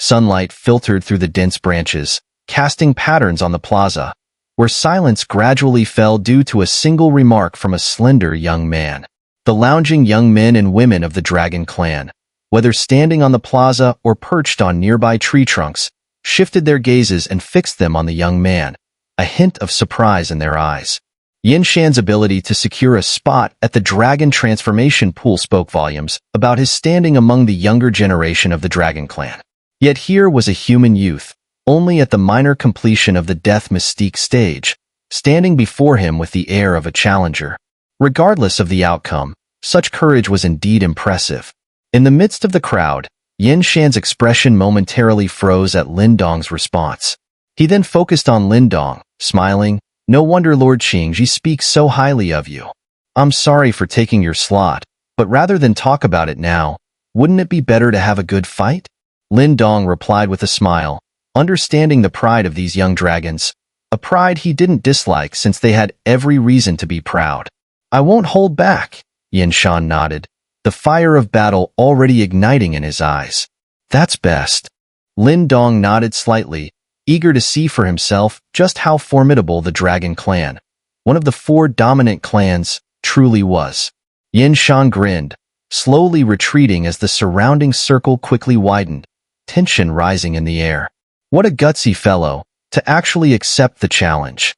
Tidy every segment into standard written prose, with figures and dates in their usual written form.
Sunlight filtered through the dense branches, casting patterns on the plaza, where silence gradually fell due to a single remark from a slender young man. The lounging young men and women of the Dragon Clan, whether standing on the plaza or perched on nearby tree trunks, shifted their gazes and fixed them on the young man, a hint of surprise in their eyes. Yin Shan's ability to secure a spot at the dragon transformation pool spoke volumes about his standing among the younger generation of the Dragon Clan. Yet here was a human youth, only at the minor completion of the death mystique stage, standing before him with the air of a challenger. Regardless of the outcome, such courage was indeed impressive. In the midst of the crowd, Yin Shan's expression momentarily froze at Lin Dong's response. He then focused on Lin Dong, smiling, "No wonder Lord Qingji speaks so highly of you. I'm sorry for taking your slot, but rather than talk about it now, wouldn't it be better to have a good fight?" Lin Dong replied with a smile, understanding the pride of these young dragons, a pride he didn't dislike since they had every reason to be proud. "I won't hold back," Yin Shan nodded, the fire of battle already igniting in his eyes. "That's best." Lin Dong nodded slightly, eager to see for himself just how formidable the Dragon Clan, one of the 4 dominant clans, truly was. Yin Shan grinned, slowly retreating as the surrounding circle quickly widened, tension rising in the air. What a gutsy fellow, to actually accept the challenge.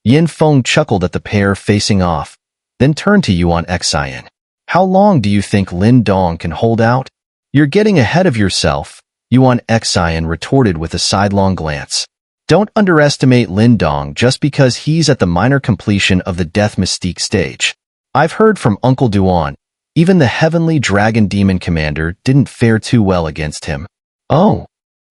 Yin Feng chuckled at the pair facing off, then turned to Yuan Xian. "How long do you think Lin Dong can hold out?" "You're getting ahead of yourself," Yuan Xian retorted with a sidelong glance. "Don't underestimate Lin Dong just because he's at the minor completion of the death mystique stage. I've heard from Uncle Duan, even the heavenly dragon demon commander didn't fare too well against him." "Oh."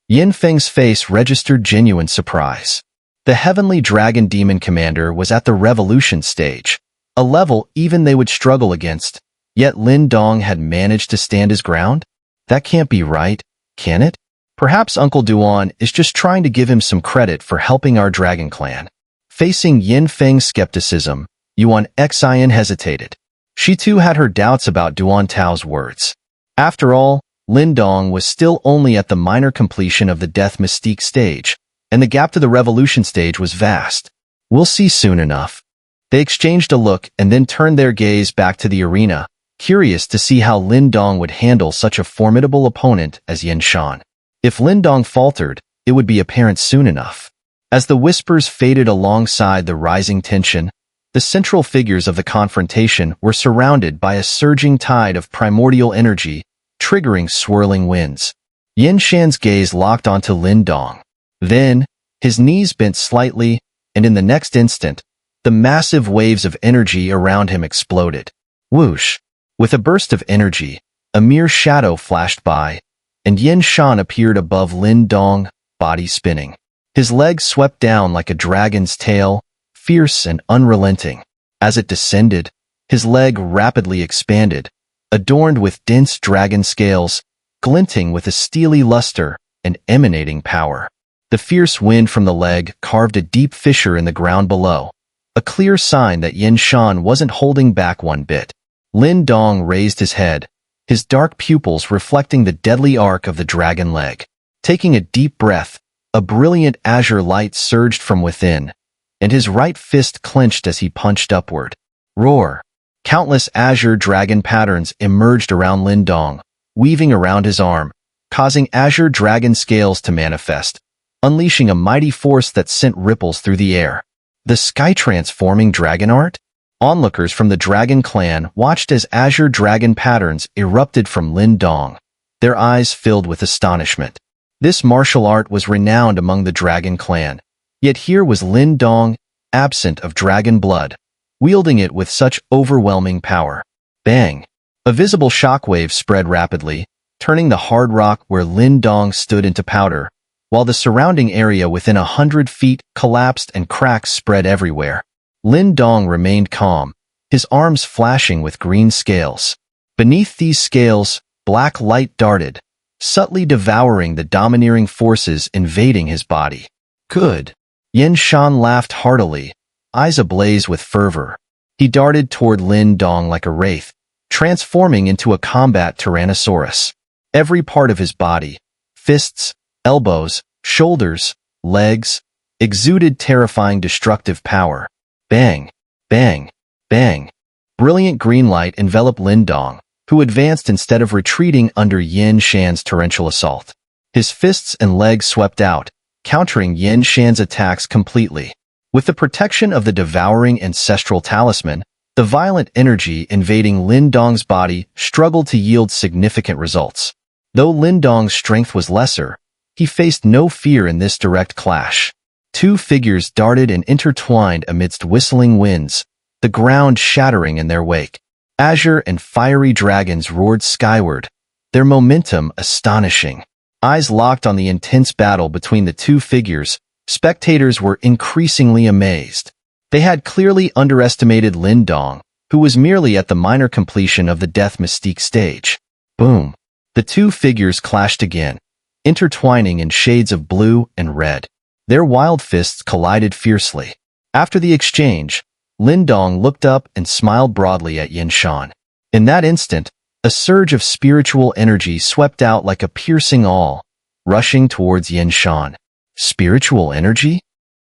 Yin Feng's face registered genuine surprise. The heavenly dragon demon commander was at the revolution stage, a level even they would struggle against, yet Lin Dong had managed to stand his ground? That can't be right, can it? Perhaps Uncle Duan is just trying to give him some credit for helping our Dragon Clan. Facing Yin Feng's skepticism, Yuan Xian hesitated. She too had her doubts about Duan Tao's words. After all, Lin Dong was still only at the minor completion of the death mystique stage, and the gap to the revolution stage was vast. "We'll see soon enough." They exchanged a look and then turned their gaze back to the arena, curious to see how Lin Dong would handle such a formidable opponent as Yin Shan. If Lin Dong faltered, it would be apparent soon enough. As the whispers faded alongside the rising tension, the central figures of the confrontation were surrounded by a surging tide of primordial energy, triggering swirling winds. Yin Shan's gaze locked onto Lin Dong. Then, his knees bent slightly, and in the next instant, the massive waves of energy around him exploded. Whoosh! With a burst of energy, a mere shadow flashed by, and Yin Shan appeared above Lin Dong, body spinning. His legs swept down like a dragon's tail, fierce and unrelenting. As it descended, his leg rapidly expanded, adorned with dense dragon scales, glinting with a steely luster and emanating power. The fierce wind from the leg carved a deep fissure in the ground below, a clear sign that Yin Shan wasn't holding back one bit. Lin Dong raised his head, his dark pupils reflecting the deadly arc of the dragon leg. Taking a deep breath, a brilliant azure light surged from within, and his right fist clenched as he punched upward. Roar! Countless azure dragon patterns emerged around Lin Dong, weaving around his arm, causing azure dragon scales to manifest, unleashing a mighty force that sent ripples through the air. The sky-transforming dragon art? Onlookers from the Dragon Clan watched as azure dragon patterns erupted from Lin Dong, their eyes filled with astonishment. This martial art was renowned among the Dragon Clan, yet here was Lin Dong, absent of dragon blood, wielding it with such overwhelming power. Bang! A visible shockwave spread rapidly, turning the hard rock where Lin Dong stood into powder, while the surrounding area within 100 feet collapsed and cracks spread everywhere. Lin Dong remained calm, his arms flashing with green scales. Beneath these scales, black light darted, subtly devouring the domineering forces invading his body. Good. Yin Shan laughed heartily, eyes ablaze with fervor. He darted toward Lin Dong like a wraith, transforming into a combat tyrannosaurus. Every part of his body, fists, elbows, shoulders, legs, exuded terrifying destructive power. Bang, bang, bang. Brilliant green light enveloped Lin Dong, who advanced instead of retreating under Yin Shan's torrential assault. His fists and legs swept out, countering Yin Shan's attacks completely. With the protection of the devouring Ancestral Talisman, the violent energy invading Lin Dong's body struggled to yield significant results. Though Lin Dong's strength was lesser, he faced no fear in this direct clash. Two figures darted and intertwined amidst whistling winds, the ground shattering in their wake. Azure and fiery dragons roared skyward, their momentum astonishing. Eyes locked on the intense battle between the two figures, spectators were increasingly amazed. They had clearly underestimated Lin Dong, who was merely at the minor completion of the Death Mystique stage. Boom. The two figures clashed again, intertwining in shades of blue and red. Their wild fists collided fiercely. After the exchange, Lin Dong looked up and smiled broadly at Yin Shan. In that instant, a surge of spiritual energy swept out like a piercing awl, rushing towards Yin Shan. Spiritual energy?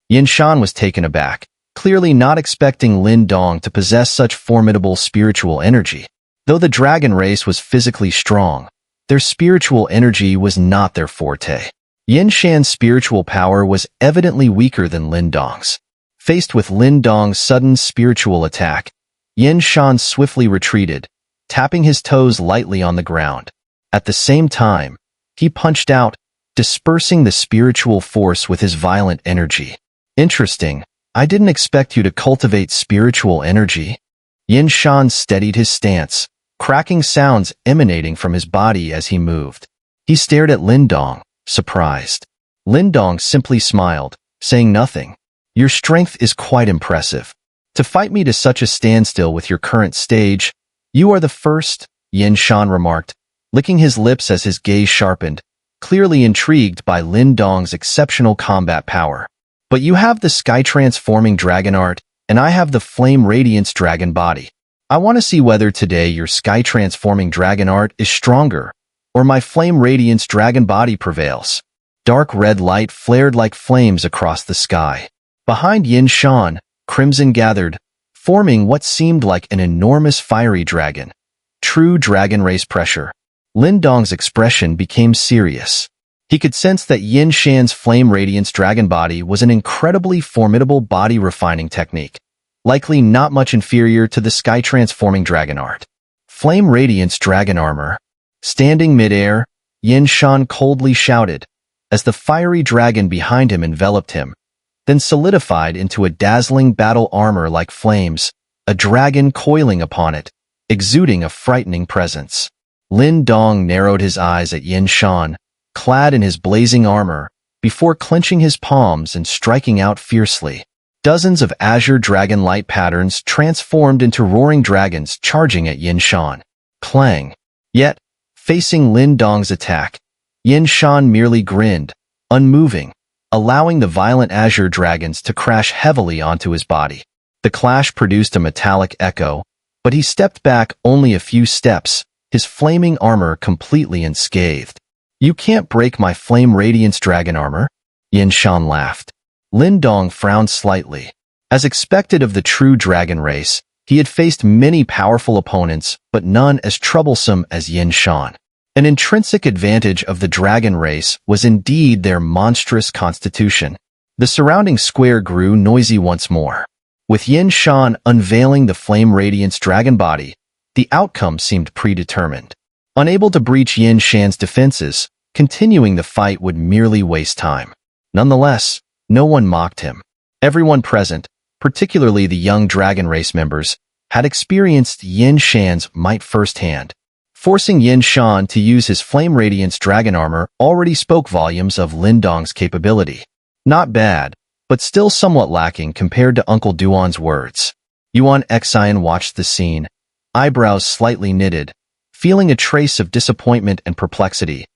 Yin Shan was taken aback, clearly not expecting Lin Dong to possess such formidable spiritual energy. Though the dragon race was physically strong, their spiritual energy was not their forte. Yin Shan's spiritual power was evidently weaker than Lin Dong's. Faced with Lin Dong's sudden spiritual attack, Yin Shan swiftly retreated, tapping his toes lightly on the ground. At the same time, he punched out, dispersing the spiritual force with his violent energy. Interesting. I didn't expect you to cultivate spiritual energy. Yin Shan steadied his stance, cracking sounds emanating from his body as he moved. He stared at Lin Dong, surprised. Lin Dong simply smiled, saying nothing. Your strength is quite impressive. To fight me to such a standstill with your current stage, you are the first, Yin Shan remarked, licking his lips as his gaze sharpened, clearly intrigued by Lin Dong's exceptional combat power. But you have the sky-transforming dragon art, and I have the flame radiance dragon body. I want to see whether today your sky-transforming dragon art is stronger, or my flame radiance dragon body prevails. Dark red light flared like flames across the sky. Behind Yin Shan, crimson gathered, forming what seemed like an enormous fiery dragon. True dragon race pressure. Lin Dong's expression became serious. He could sense that Yin Shan's flame radiance dragon body was an incredibly formidable body refining technique, likely not much inferior to the sky-transforming dragon art. Flame radiance dragon armor. Standing mid-air, Yin Shan coldly shouted, as the fiery dragon behind him enveloped him, then solidified into a dazzling battle armor like flames, a dragon coiling upon it, exuding a frightening presence. Lin Dong narrowed his eyes at Yin Shan, clad in his blazing armor, before clenching his palms and striking out fiercely. Dozens of azure dragon light patterns transformed into roaring dragons charging at Yin Shan. Clang. Yet, facing Lin Dong's attack, Yin Shan merely grinned, unmoving, allowing the violent azure dragons to crash heavily onto his body. The clash produced a metallic echo, but he stepped back only a few steps, his flaming armor completely unscathed. You can't break my flame radiance dragon armor? Yin Shan laughed. Lin Dong frowned slightly. As expected of the true dragon race, he had faced many powerful opponents, but none as troublesome as Yin Shan. An intrinsic advantage of the dragon race was indeed their monstrous constitution. The surrounding square grew noisy once more. With Yin Shan unveiling the flame radiance dragon body, the outcome seemed predetermined. Unable to breach Yin Shan's defenses, continuing the fight would merely waste time. Nonetheless, no one mocked him. Everyone present, particularly the young dragon race members, had experienced Yin Shan's might firsthand. Forcing Yin Shan to use his flame radiance dragon armor already spoke volumes of Lin Dong's capability. Not bad, but still somewhat lacking compared to Uncle Duan's words. Yuan Xian watched the scene, eyebrows slightly knitted, feeling a trace of disappointment and perplexity.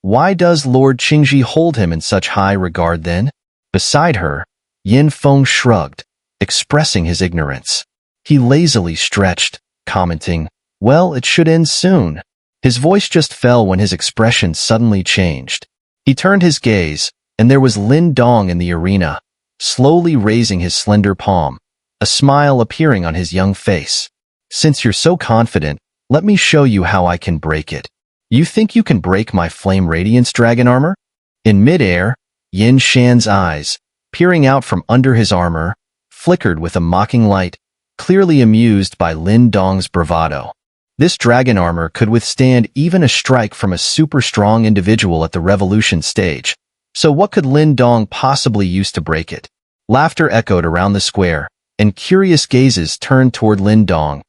Why does Lord Qingji hold him in such high regard then? Beside her, Yin Feng shrugged, expressing his ignorance. He lazily stretched, commenting, well, it should end soon. His voice just fell when his expression suddenly changed. He turned his gaze, and there was Lin Dong in the arena, slowly raising his slender palm, a smile appearing on his young face. "Since you're so confident, let me show you how I can break it. You think you can break my flame radiance dragon armor?" In midair, Yin Shan's eyes, peering out from under his armor, flickered with a mocking light, clearly amused by Lin Dong's bravado. This dragon armor could withstand even a strike from a super-strong individual at the revolution stage. So what could Lin Dong possibly use to break it? Laughter echoed around the square, and curious gazes turned toward Lin Dong,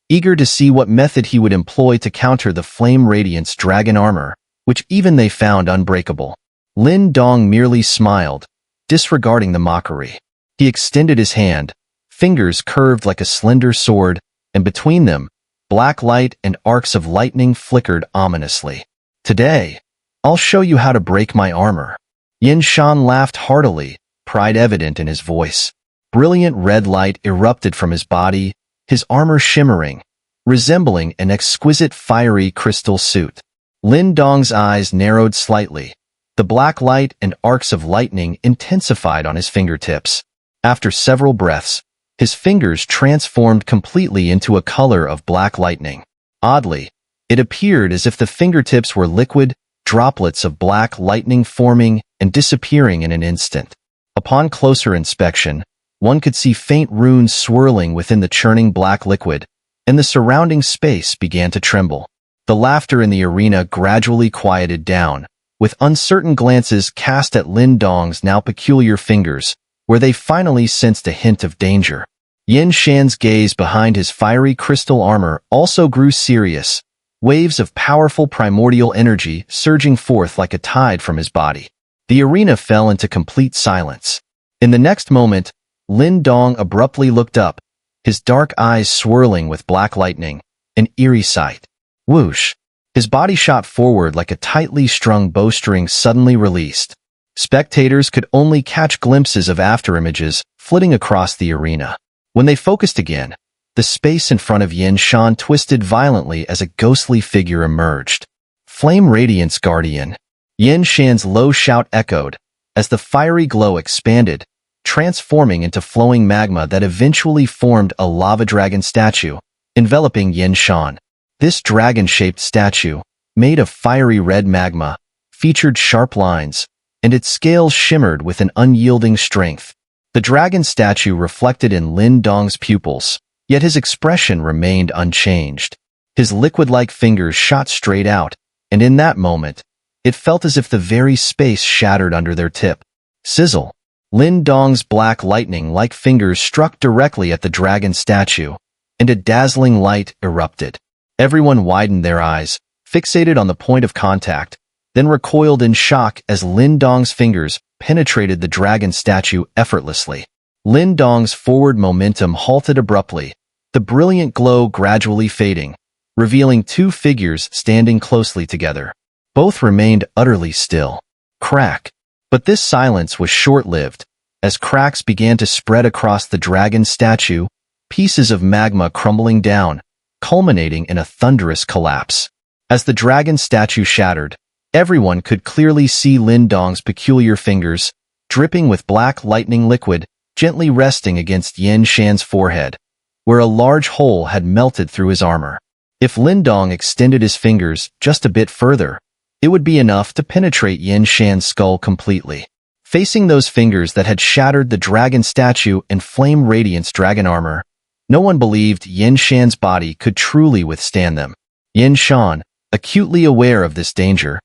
eager to see what method he would employ to counter the flame radiance dragon armor, which even they found unbreakable. Lin Dong merely smiled, disregarding the mockery. He extended his hand, fingers curved like a slender sword, and between them, black light and arcs of lightning flickered ominously. "Today, I'll show you how to break my armor." Yin Shan laughed heartily, pride evident in his voice. Brilliant red light erupted from his body, his armor shimmering, resembling an exquisite fiery crystal suit. Lin Dong's eyes narrowed slightly. The black light and arcs of lightning intensified on his fingertips. After several breaths, his fingers transformed completely into a color of black lightning. Oddly, it appeared as if the fingertips were liquid, droplets of black lightning forming and disappearing in an instant. Upon closer inspection, one could see faint runes swirling within the churning black liquid, and the surrounding space began to tremble. The laughter in the arena gradually quieted down, with uncertain glances cast at Lin Dong's now peculiar fingers, where they finally sensed a hint of danger. Yin Shan's gaze behind his fiery crystal armor also grew serious, waves of powerful primordial energy surging forth like a tide from his body. The arena fell into complete silence. In the next moment, Lin Dong abruptly looked up, his dark eyes swirling with black lightning, an eerie sight. Whoosh! His body shot forward like a tightly strung bowstring suddenly released. Spectators could only catch glimpses of afterimages flitting across the arena. When they focused again, the space in front of Yin Shan twisted violently as a ghostly figure emerged. Flame Radiance Guardian. Yin Shan's low shout echoed as the fiery glow expanded, transforming into flowing magma that eventually formed a lava dragon statue, enveloping Yin Shan. This dragon-shaped statue, made of fiery red magma, featured sharp lines, and its scales shimmered with an unyielding strength. The dragon statue reflected in Lin Dong's pupils, yet his expression remained unchanged. His liquid-like fingers shot straight out, and in that moment, it felt as if the very space shattered under their tip. Sizzle! Lin Dong's black lightning-like fingers struck directly at the dragon statue, and a dazzling light erupted. Everyone widened their eyes, fixated on the point of contact, then recoiled in shock as Lin Dong's fingers penetrated the dragon statue effortlessly. Lin Dong's forward momentum halted abruptly, the brilliant glow gradually fading, revealing two figures standing closely together. Both remained utterly still. Crack! But this silence was short-lived. As cracks began to spread across the dragon statue, pieces of magma crumbling down, culminating in a thunderous collapse. As the dragon statue shattered, everyone could clearly see Lin Dong's peculiar fingers, dripping with black lightning liquid, gently resting against Yin Shan's forehead, where a large hole had melted through his armor. If Lin Dong extended his fingers just a bit further, it would be enough to penetrate Yin Shan's skull completely. Facing those fingers that had shattered the dragon statue and flame radiance dragon armor, no one believed Yin Shan's body could truly withstand them. Yin Shan, acutely aware of this danger,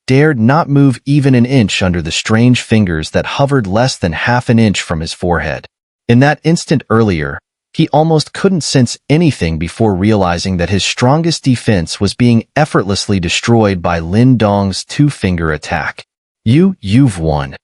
dared not move even an inch under the strange fingers that hovered less than half an inch from his forehead. In that instant earlier, he almost couldn't sense anything before realizing that his strongest defense was being effortlessly destroyed by Lin Dong's two-finger attack. You've won.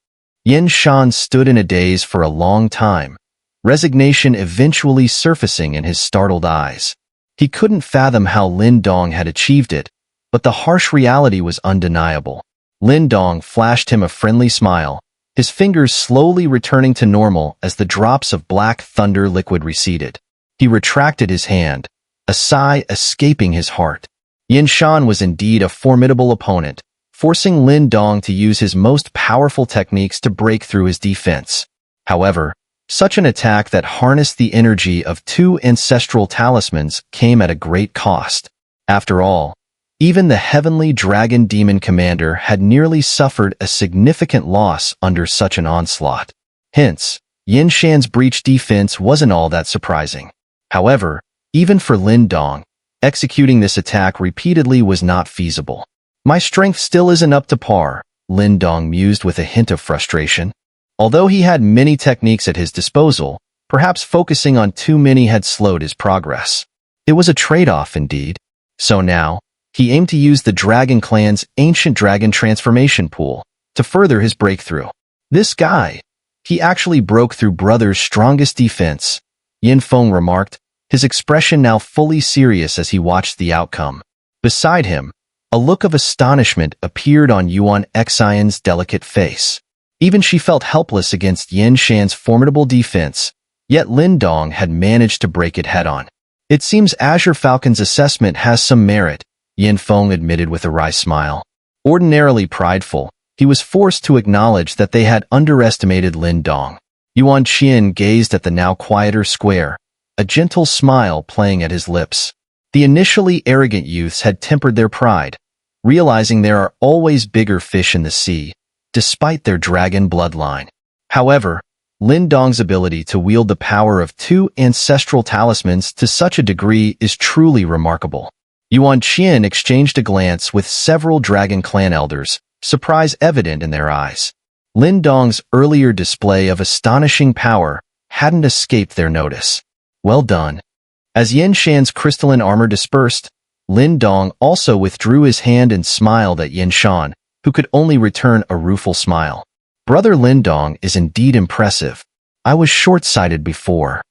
Yin Shan stood in a daze for a long time, resignation eventually surfacing in his startled eyes. He couldn't fathom how Lin Dong had achieved it, but the harsh reality was undeniable. Lin Dong flashed him a friendly smile, his fingers slowly returning to normal as the drops of black thunder liquid receded. He retracted his hand, a sigh escaping his heart. Yin Shan was indeed a formidable opponent, forcing Lin Dong to use his most powerful techniques to break through his defense. However, such an attack that harnessed the energy of 2 ancestral talismans came at a great cost. After all, even the heavenly dragon demon commander had nearly suffered a significant loss under such an onslaught. Hence, Yin Shan's breach defense wasn't all that surprising. However, even for Lin Dong, executing this attack repeatedly was not feasible. My strength still isn't up to par, Lin Dong mused with a hint of frustration. Although he had many techniques at his disposal, perhaps focusing on too many had slowed his progress. It was a trade-off indeed. So now, he aimed to use the Dragon Clan's ancient dragon transformation pool to further his breakthrough. This guy, he actually broke through brother's strongest defense, Yin Feng remarked, his expression now fully serious as he watched the outcome. Beside him, a look of astonishment appeared on Yuan Xian's delicate face. Even she felt helpless against Yin Shan's formidable defense, yet Lin Dong had managed to break it head-on. It seems Azure Falcon's assessment has some merit, Yin Feng admitted with a wry smile. Ordinarily prideful, he was forced to acknowledge that they had underestimated Lin Dong. Yuan Qian gazed at the now quieter square, a gentle smile playing at his lips. The initially arrogant youths had tempered their pride, realizing there are always bigger fish in the sea, despite their dragon bloodline. However, Lin Dong's ability to wield the power of 2 ancestral talismans to such a degree is truly remarkable. Yuan Qian exchanged a glance with several Dragon Clan elders, surprise evident in their eyes. Lin Dong's earlier display of astonishing power hadn't escaped their notice. Well done. As Yin Shan's crystalline armor dispersed, Lin Dong also withdrew his hand and smiled at Yin Shan, who could only return a rueful smile. Brother Lin Dong is indeed impressive. I was short-sighted before.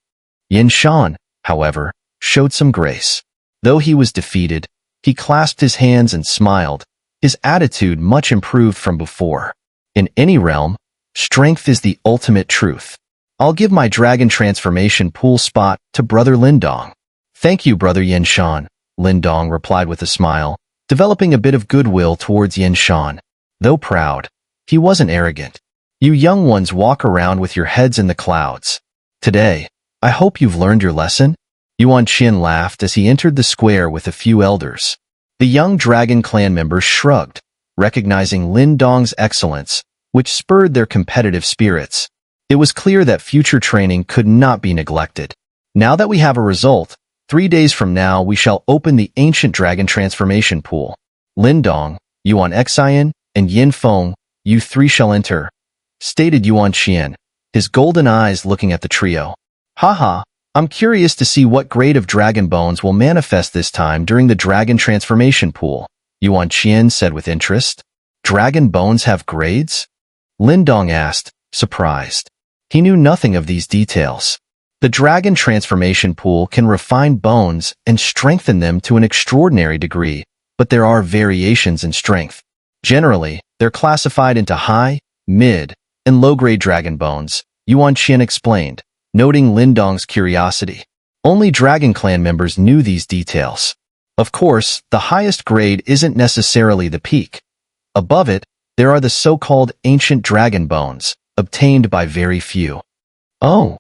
Yin Shan, however, showed some grace. Though he was defeated, he clasped his hands and smiled, his attitude much improved from before. In any realm, strength is the ultimate truth. I'll give my dragon transformation pool spot to Brother Lin Dong. Thank you, Brother Yin Shan, Lin Dong replied with a smile, developing a bit of goodwill towards Yin Shan. Though proud, he wasn't arrogant. You young ones walk around with your heads in the clouds. Today, I hope you've learned your lesson. Yuan Qian laughed as he entered the square with a few elders. The young Dragon Clan members shrugged, recognizing Lin Dong's excellence, which spurred their competitive spirits. It was clear that future training could not be neglected. Now that we have a result, 3 days from now we shall open the ancient dragon transformation pool. Lin Dong, Yuan Xian, and Yin Feng, you 3 shall enter, stated Yuan Qian, his golden eyes looking at the trio. Haha, I'm curious to see what grade of dragon bones will manifest this time during the dragon transformation pool, Yuan Qian said with interest. Dragon bones have grades? Lin Dong asked, surprised. He knew nothing of these details. The dragon transformation pool can refine bones and strengthen them to an extraordinary degree, but there are variations in strength. Generally, they're classified into high, mid, and low-grade dragon bones, Yuan Qian explained, noting Lin Dong's curiosity. Only Dragon Clan members knew these details. Of course, the highest grade isn't necessarily the peak. Above it, there are the so-called ancient dragon bones, obtained by very few. Oh.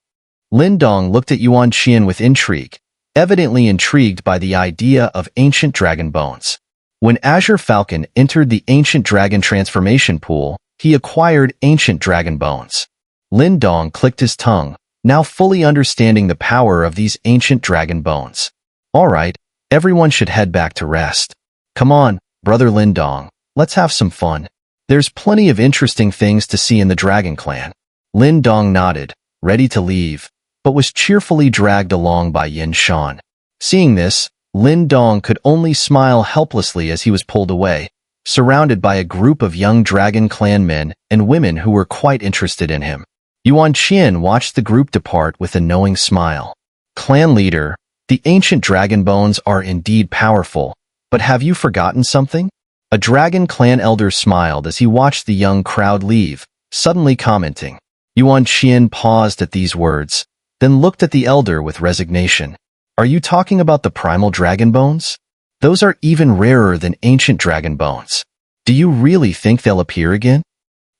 Lin Dong looked at Yuan Qian with intrigue, evidently intrigued by the idea of ancient dragon bones. When Azure Falcon entered the ancient dragon transformation pool, he acquired ancient dragon bones. Lin Dong clicked his tongue, now fully understanding the power of these ancient dragon bones. Alright, everyone should head back to rest. Come on, Brother Lin Dong, let's have some fun. There's plenty of interesting things to see in the Dragon Clan. Lin Dong nodded, ready to leave, but was cheerfully dragged along by Yin Shan. Seeing this, Lin Dong could only smile helplessly as he was pulled away, surrounded by a group of young Dragon Clan men and women who were quite interested in him. Yuan Qian watched the group depart with a knowing smile. Clan leader, the ancient dragon bones are indeed powerful, but have you forgotten something? A Dragon Clan elder smiled as he watched the young crowd leave, suddenly commenting. Yuan Qian paused at these words, then looked at the elder with resignation. Are you talking about the primal dragon bones? Those are even rarer than ancient dragon bones. Do you really think they'll appear again?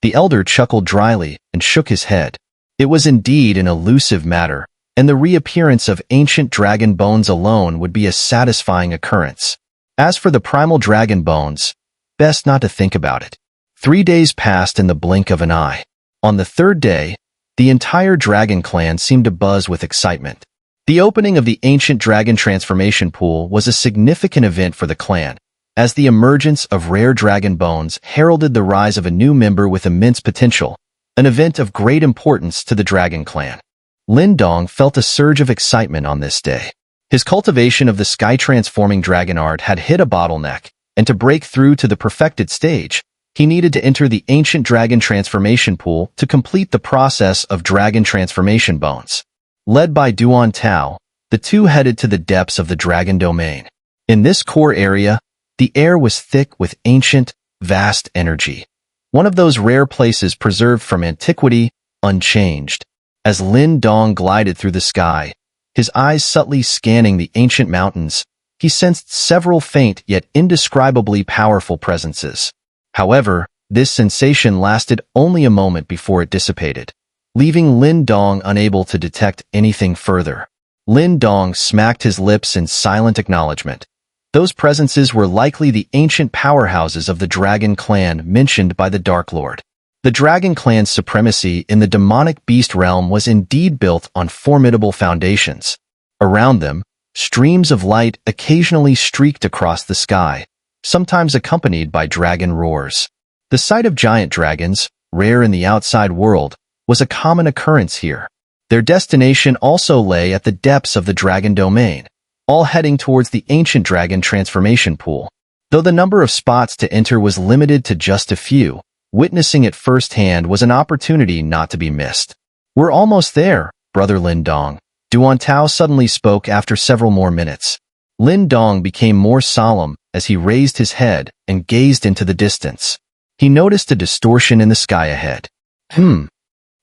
The elder chuckled dryly and shook his head. It was indeed an elusive matter, and the reappearance of ancient dragon bones alone would be a satisfying occurrence. As for the primal dragon bones, best not to think about it. 3 days passed in the blink of an eye. On the third day, the entire dragon clan seemed to buzz with excitement. The opening of the ancient dragon transformation pool was a significant event for the clan, as the emergence of rare dragon bones heralded the rise of a new member with immense potential, an event of great importance to the dragon clan. Lin Dong felt a surge of excitement on this day. His cultivation of the sky-transforming dragon art had hit a bottleneck, and to break through to the perfected stage, he needed to enter the ancient dragon transformation pool to complete the process of dragon transformation bones. Led by Duan Tao, the two headed to the depths of the dragon domain. In this core area, the air was thick with ancient, vast energy. One of those rare places preserved from antiquity, unchanged. As Lin Dong glided through the sky, his eyes subtly scanning the ancient mountains, he sensed several faint yet indescribably powerful presences. However, this sensation lasted only a moment before it dissipated, leaving Lin Dong unable to detect anything further. Lin Dong smacked his lips in silent acknowledgement. Those presences were likely the ancient powerhouses of the Dragon Clan mentioned by the Dark Lord. The Dragon Clan's supremacy in the demonic beast realm was indeed built on formidable foundations. Around them, streams of light occasionally streaked across the sky, sometimes accompanied by dragon roars. The sight of giant dragons, rare in the outside world, was a common occurrence here. Their destination also lay at the depths of the dragon domain, all heading towards the ancient dragon transformation pool. Though the number of spots to enter was limited to just a few, witnessing it firsthand was an opportunity not to be missed. "We're almost there, Brother Lin Dong," Duan Tao suddenly spoke after several more minutes. Lin Dong became more solemn as he raised his head and gazed into the distance. He noticed a distortion in the sky ahead.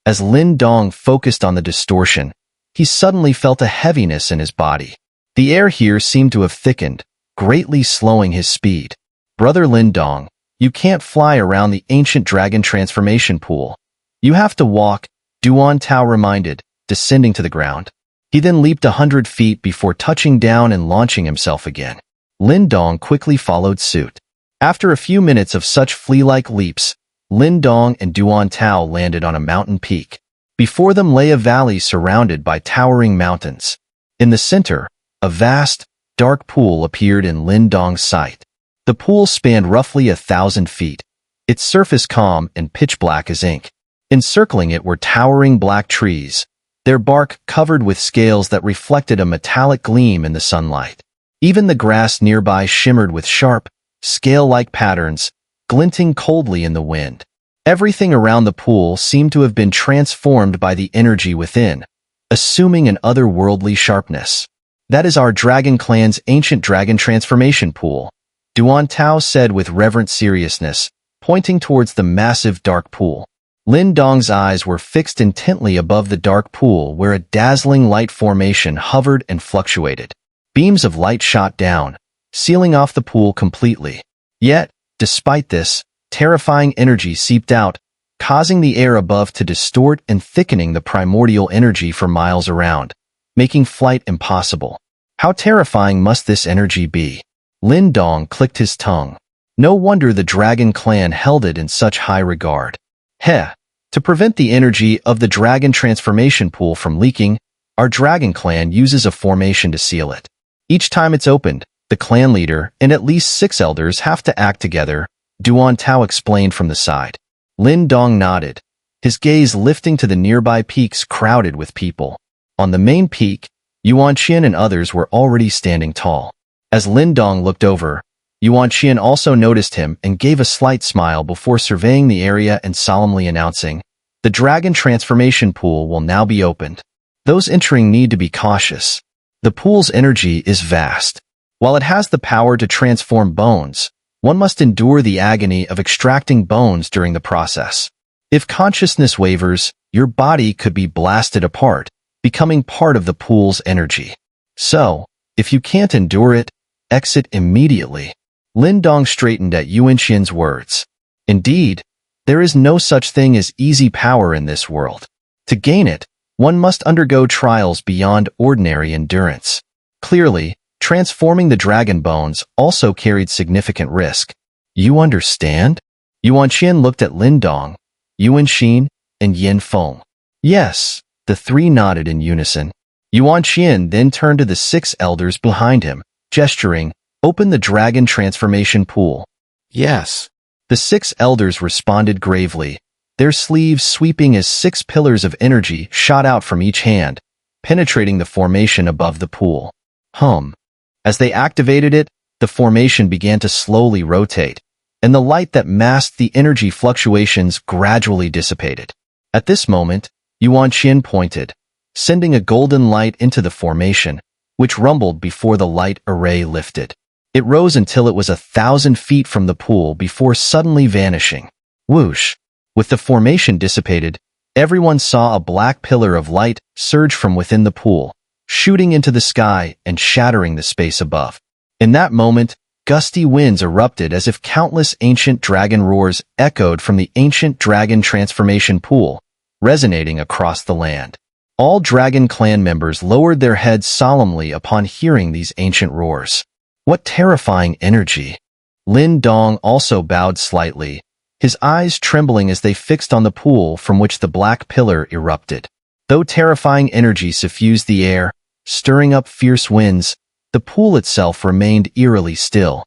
As Lin Dong focused on the distortion, he suddenly felt a heaviness in his body. The air here seemed to have thickened, greatly slowing his speed. "Brother Lin Dong, you can't fly around the ancient dragon transformation pool. You have to walk," Duan Tao reminded, descending to the ground. He then leaped 100 feet before touching down and launching himself again. Lin Dong quickly followed suit. After a few minutes of such flea-like leaps, Lin Dong and Duan Tao landed on a mountain peak. Before them lay a valley surrounded by towering mountains. In the center, a vast, dark pool appeared in Lin Dong's sight. The pool spanned roughly 1,000 feet, its surface calm and pitch black as ink. Encircling it were towering black trees, their bark covered with scales that reflected a metallic gleam in the sunlight. Even the grass nearby shimmered with sharp, scale-like patterns, glinting coldly in the wind. Everything around the pool seemed to have been transformed by the energy within, assuming an otherworldly sharpness. "That is our Dragon Clan's ancient dragon transformation pool," Duan Tao said with reverent seriousness, pointing towards the massive dark pool. Lin Dong's eyes were fixed intently above the dark pool where a dazzling light formation hovered and fluctuated. Beams of light shot down, sealing off the pool completely. Yet, despite this, terrifying energy seeped out, causing the air above to distort and thickening the primordial energy for miles around, making flight impossible. How terrifying must this energy be? Lin Dong clicked his tongue. No wonder the Dragon Clan held it in such high regard. To prevent the energy of the dragon transformation pool from leaking, our Dragon Clan uses a formation to seal it. Each time it's opened, the clan leader and at least 6 elders have to act together, Duan Tao explained from the side. Lin Dong nodded, his gaze lifting to the nearby peaks crowded with people. On the main peak, Yuan Qian and others were already standing tall. As Lin Dong looked over, Yuan Qian also noticed him and gave a slight smile before surveying the area and solemnly announcing, "The dragon transformation pool will now be opened. Those entering need to be cautious. The pool's energy is vast. While it has the power to transform bones, one must endure the agony of extracting bones during the process. If consciousness wavers, your body could be blasted apart, becoming part of the pool's energy. So, if you can't endure it, exit immediately." Lin Dong straightened at Yuan Xian's words. Indeed, there is no such thing as easy power in this world. To gain it, one must undergo trials beyond ordinary endurance. Clearly, transforming the dragon bones also carried significant risk. You understand? Yuan Xian looked at Lin Dong, Yuan Xin, and Yin Feng. Yes, the three nodded in unison. Yuan Xian then turned to the 6 elders behind him, gesturing, "Open the dragon transformation pool." Yes. The 6 elders responded gravely, their sleeves sweeping as 6 pillars of energy shot out from each hand, penetrating the formation above the pool. As they activated it, the formation began to slowly rotate, and the light that masked the energy fluctuations gradually dissipated. At this moment, Yuan Xian pointed, sending a golden light into the formation, which rumbled before the light array lifted. It rose until it was 1,000 feet from the pool before suddenly vanishing. Whoosh! With the formation dissipated, everyone saw a black pillar of light surge from within the pool, shooting into the sky and shattering the space above. In that moment, gusty winds erupted as if countless ancient dragon roars echoed from the ancient dragon transformation pool, resonating across the land. All dragon clan members lowered their heads solemnly upon hearing these ancient roars. What terrifying energy! Lin Dong also bowed slightly, his eyes trembling as they fixed on the pool from which the black pillar erupted. Though terrifying energy suffused the air, stirring up fierce winds, the pool itself remained eerily still,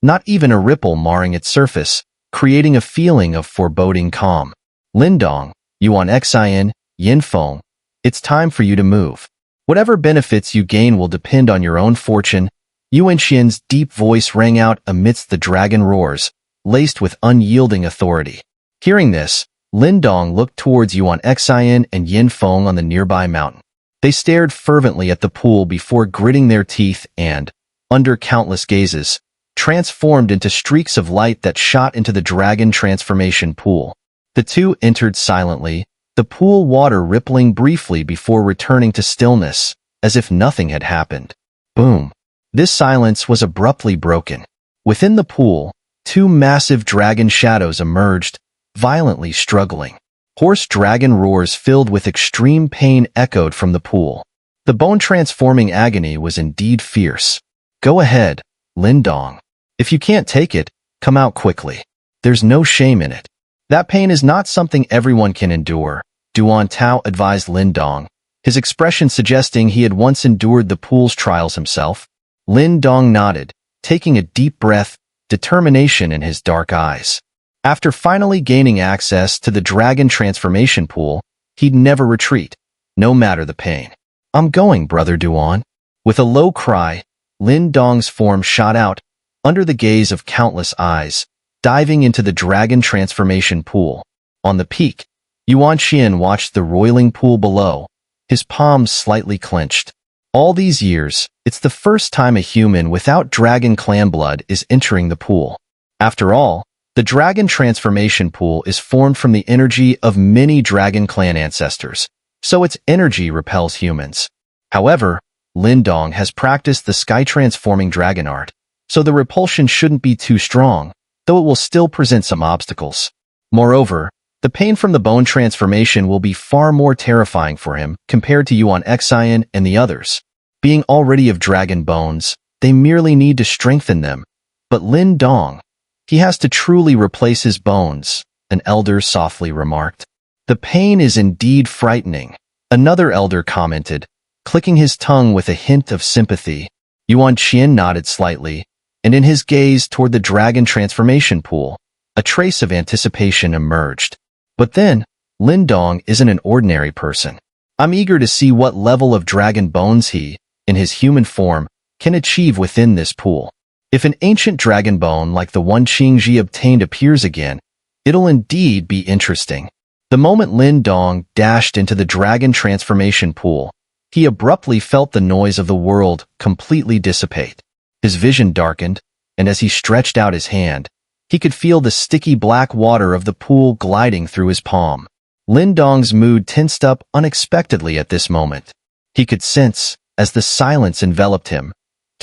not even a ripple marring its surface, creating a feeling of foreboding calm. Lin Dong, Yuan Xian, Yin Feng, it's time for you to move. Whatever benefits you gain will depend on your own fortune. Yuan Xian's deep voice rang out amidst the dragon roars, laced with unyielding authority. Hearing this, Lin Dong looked towards Yuan Xian and Yin Feng on the nearby mountain. They stared fervently at the pool before gritting their teeth and, under countless gazes, transformed into streaks of light that shot into the dragon transformation pool. The two entered silently, the pool water rippling briefly before returning to stillness, as if nothing had happened. Boom! This silence was abruptly broken. Within the pool, 2 massive dragon shadows emerged, violently struggling. Hoarse dragon roars filled with extreme pain echoed from the pool. The bone-transforming agony was indeed fierce. Go ahead, Lin Dong. If you can't take it, come out quickly. There's no shame in it. That pain is not something everyone can endure, Duan Tao advised Lin Dong, his expression suggesting he had once endured the pool's trials himself. Lin Dong nodded, taking a deep breath, determination in his dark eyes. After finally gaining access to the dragon transformation pool, he'd never retreat, no matter the pain. I'm going, Brother Duan. With a low cry, Lin Dong's form shot out, under the gaze of countless eyes, diving into the dragon transformation pool. On the peak, Yuan Xian watched the roiling pool below, his palms slightly clenched. All these years, it's the first time a human without dragon clan blood is entering the pool. After all, the dragon transformation pool is formed from the energy of many dragon clan ancestors, so its energy repels humans. However, Lin Dong has practiced the sky-transforming dragon art, so the repulsion shouldn't be too strong, though it will still present some obstacles. Moreover, the pain from the bone transformation will be far more terrifying for him compared to Yuan Xian and the others. Being already of dragon bones, they merely need to strengthen them. But Lin Dong, he has to truly replace his bones, an elder softly remarked. The pain is indeed frightening, another elder commented, clicking his tongue with a hint of sympathy. Yuan Xian nodded slightly, and in his gaze toward the dragon transformation pool, a trace of anticipation emerged. But then, Lin Dong isn't an ordinary person. I'm eager to see what level of dragon bones he, in his human form, can achieve within this pool. If an ancient dragon bone like the one Qingji obtained appears again, it'll indeed be interesting. The moment Lin Dong dashed into the dragon transformation pool, he abruptly felt the noise of the world completely dissipate. His vision darkened, and as he stretched out his hand, he could feel the sticky black water of the pool gliding through his palm. Lin Dong's mood tensed up unexpectedly at this moment. He could sense, as the silence enveloped him,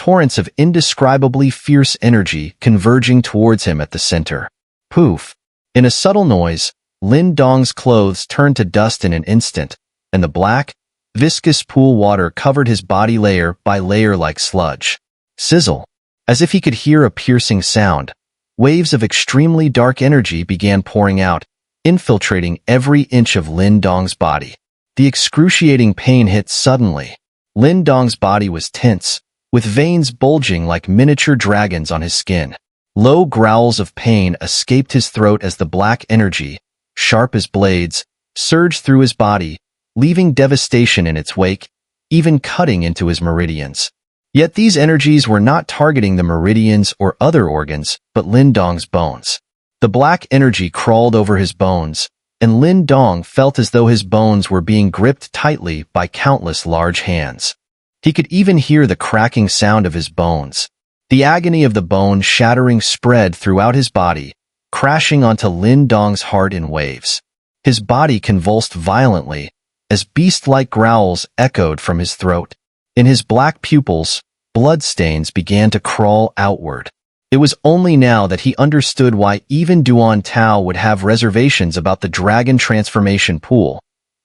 torrents of indescribably fierce energy converging towards him at the center. Poof! In a subtle noise, Lin Dong's clothes turned to dust in an instant, and the black, viscous pool water covered his body layer by layer like sludge. Sizzle! As if he could hear a piercing sound, waves of extremely dark energy began pouring out, infiltrating every inch of Lin Dong's body. The excruciating pain hit suddenly. Lin Dong's body was tense, with veins bulging like miniature dragons on his skin. Low growls of pain escaped his throat as the black energy, sharp as blades, surged through his body, leaving devastation in its wake, even cutting into his meridians. Yet these energies were not targeting the meridians or other organs, but Lin Dong's bones. The black energy crawled over his bones, and Lin Dong felt as though his bones were being gripped tightly by countless large hands. He could even hear the cracking sound of his bones. The agony of the bone shattering spread throughout his body, crashing onto Lin Dong's heart in waves. His body convulsed violently, as beast-like growls echoed from his throat. In his black pupils, bloodstains began to crawl outward. It was only now that he understood why even Duan Tao would have reservations about the dragon transformation pool.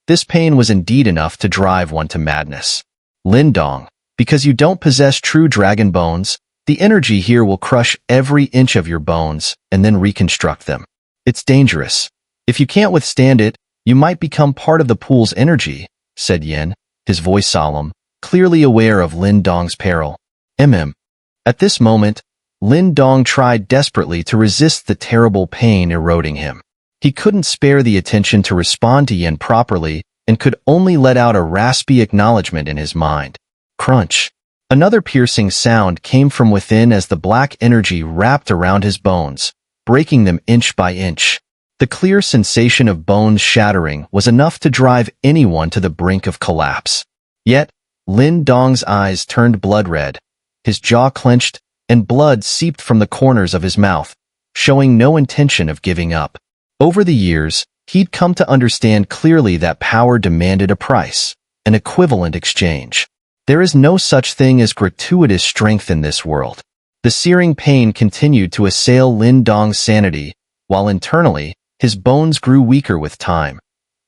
This pain was indeed enough to drive one to madness. Lin Dong, because you don't possess true dragon bones, the energy here will crush every inch of your bones and then reconstruct them. It's dangerous. If you can't withstand it, you might become part of the pool's energy, said Yin, his voice solemn, clearly aware of Lin Dong's peril. At this moment, Lin Dong tried desperately to resist the terrible pain eroding him. He couldn't spare the attention to respond to Yin properly and could only let out a raspy acknowledgement in his mind. Crunch. Another piercing sound came from within as the black energy wrapped around his bones, breaking them inch by inch. The clear sensation of bones shattering was enough to drive anyone to the brink of collapse. Yet, Lin Dong's eyes turned blood red, his jaw clenched, and blood seeped from the corners of his mouth, showing no intention of giving up. Over the years, he'd come to understand clearly that power demanded a price, an equivalent exchange. There is no such thing as gratuitous strength in this world. The searing pain continued to assail Lin Dong's sanity, while internally, his bones grew weaker with time.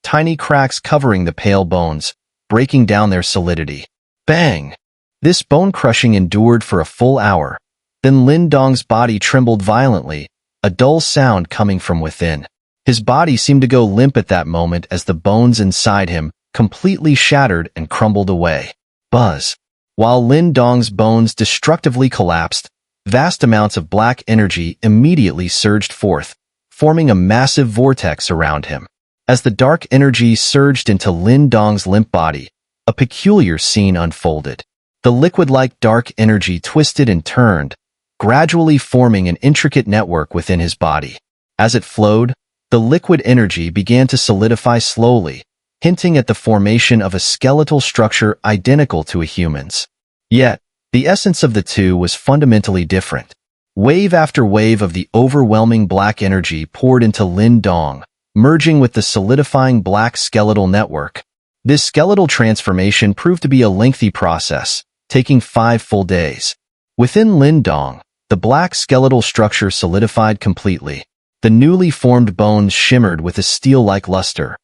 Tiny cracks covering the pale bones, breaking down their solidity. Bang! This bone crushing endured for a full hour. Then Lin Dong's body trembled violently, a dull sound coming from within. His body seemed to go limp at that moment as the bones inside him completely shattered and crumbled away. Buzz. While Lin Dong's bones destructively collapsed, vast amounts of black energy immediately surged forth, forming a massive vortex around him. As the dark energy surged into Lin Dong's limp body, a peculiar scene unfolded. The liquid-like dark energy twisted and turned, gradually forming an intricate network within his body. As it flowed, the liquid energy began to solidify slowly, hinting at the formation of a skeletal structure identical to a human's. Yet, the essence of the two was fundamentally different. Wave after wave of the overwhelming black energy poured into Lin Dong, merging with the solidifying black skeletal network. This skeletal transformation proved to be a lengthy process, taking 5 full days. Within Lin Dong, the black skeletal structure solidified completely. The newly formed bones shimmered with a steel-like luster,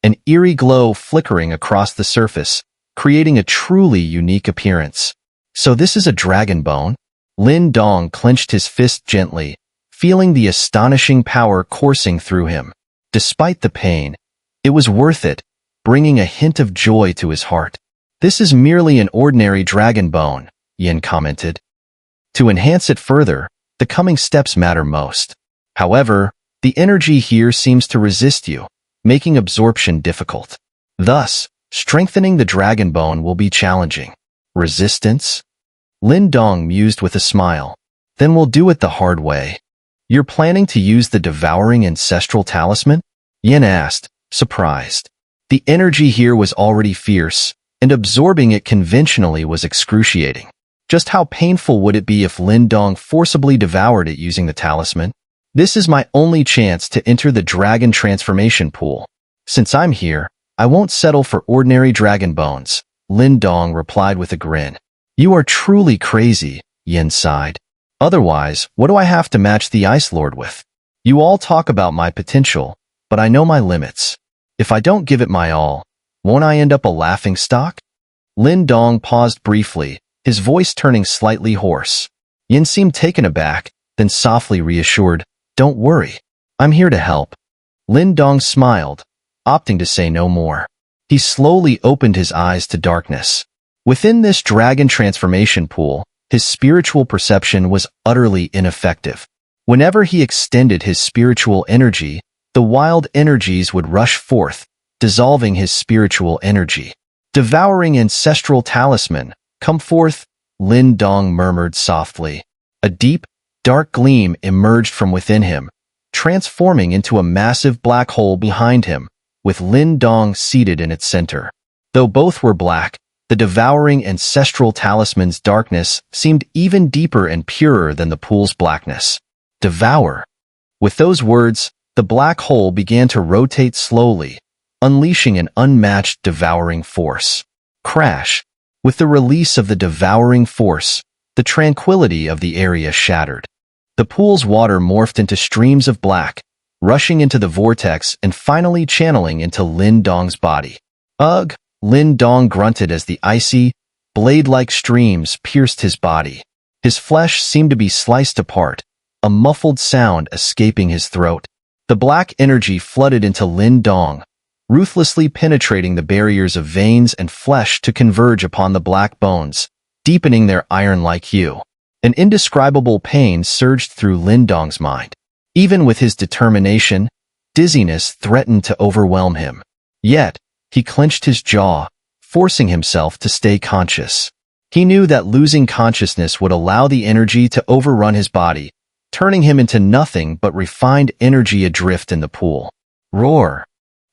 an eerie glow flickering across the surface, creating a truly unique appearance. So this is a dragon bone? Lin Dong clenched his fist gently, feeling the astonishing power coursing through him. Despite the pain, it was worth it, bringing a hint of joy to his heart. This is merely an ordinary dragon bone, Yin commented. To enhance it further, the coming steps matter most. However, the energy here seems to resist you, making absorption difficult. Thus, strengthening the dragon bone will be challenging. Resistance? Lin Dong mused with a smile. Then we'll do it the hard way. You're planning to use the devouring ancestral talisman? Yin asked, surprised. The energy here was already fierce, and absorbing it conventionally was excruciating. Just how painful would it be if Lin Dong forcibly devoured it using the talisman? This is my only chance to enter the dragon transformation pool. Since I'm here, I won't settle for ordinary dragon bones, Lin Dong replied with a grin. You are truly crazy, Yin sighed. Otherwise, what do I have to match the Ice Lord with? You all talk about my potential, but I know my limits. If I don't give it my all, won't I end up a laughingstock? Lin Dong paused briefly, his voice turning slightly hoarse. Yin seemed taken aback, then softly reassured, "Don't worry. I'm here to help." Lin Dong smiled, opting to say no more. He slowly opened his eyes to darkness. Within this dragon transformation pool, his spiritual perception was utterly ineffective. Whenever he extended his spiritual energy, the wild energies would rush forth, dissolving his spiritual energy. "Devouring ancestral talisman, come forth," Lin Dong murmured softly. A deep, dark gleam emerged from within him, transforming into a massive black hole behind him, with Lin Dong seated in its center. Though both were black, the devouring ancestral talisman's darkness seemed even deeper and purer than the pool's blackness. "Devour." With those words, the black hole began to rotate slowly, unleashing an unmatched devouring force. Crash. With the release of the devouring force, the tranquility of the area shattered. The pool's water morphed into streams of black, rushing into the vortex and finally channeling into Lin Dong's body. "Ugh!" Lin Dong grunted as the icy, blade-like streams pierced his body. His flesh seemed to be sliced apart, a muffled sound escaping his throat. The black energy flooded into Lin Dong, ruthlessly penetrating the barriers of veins and flesh to converge upon the black bones, deepening their iron-like hue. An indescribable pain surged through Lin Dong's mind. Even with his determination, dizziness threatened to overwhelm him. Yet, he clenched his jaw, forcing himself to stay conscious. He knew that losing consciousness would allow the energy to overrun his body, turning him into nothing but refined energy adrift in the pool. Roar!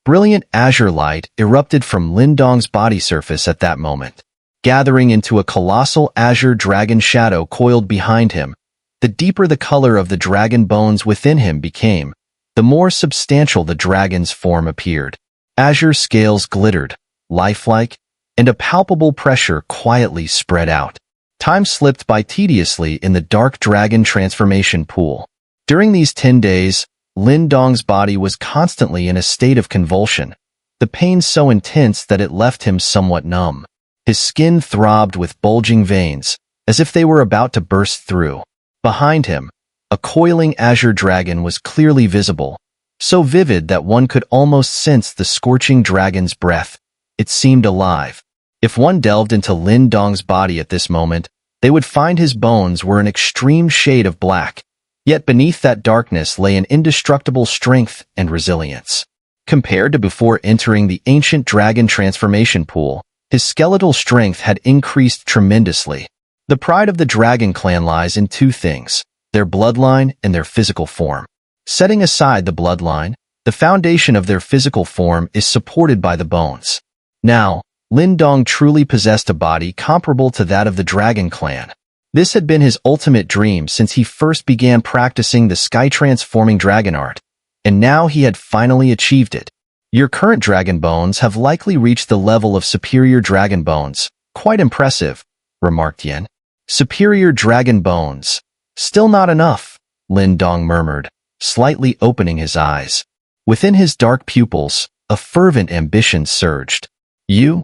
Brilliant azure light erupted from Lin Dong's body surface at that moment, gathering into a colossal azure dragon shadow coiled behind him. The deeper the color of the dragon bones within him became, the more substantial the dragon's form appeared. Azure scales glittered, lifelike, and a palpable pressure quietly spread out. Time slipped by tediously in the dark dragon transformation pool. During these 10 days, Lin Dong's body was constantly in a state of convulsion, the pain so intense that it left him somewhat numb. His skin throbbed with bulging veins, as if they were about to burst through. Behind him, a coiling azure dragon was clearly visible, so vivid that one could almost sense the scorching dragon's breath. It seemed alive. If one delved into Lin Dong's body at this moment, they would find his bones were an extreme shade of black. Yet beneath that darkness lay an indestructible strength and resilience. Compared to before entering the ancient dragon transformation pool, his skeletal strength had increased tremendously. The pride of the dragon clan lies in two things: their bloodline and their physical form. Setting aside the bloodline, the foundation of their physical form is supported by the bones. Now, Lin Dong truly possessed a body comparable to that of the dragon clan. This had been his ultimate dream since he first began practicing the sky-transforming dragon art, and now he had finally achieved it. Your current dragon bones have likely reached the level of superior dragon bones. Quite impressive, remarked Yin. Superior dragon bones. Still not enough, Lin Dong murmured, slightly opening his eyes. Within his dark pupils, a fervent ambition surged. You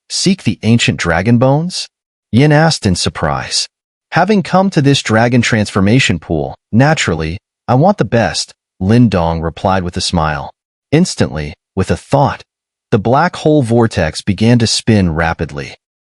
seek the ancient dragon bones? Yin asked in surprise. Having come to this dragon transformation pool, naturally, I want the best, Lin Dong replied with a smile. Instantly, with a thought, the black hole vortex began to spin rapidly.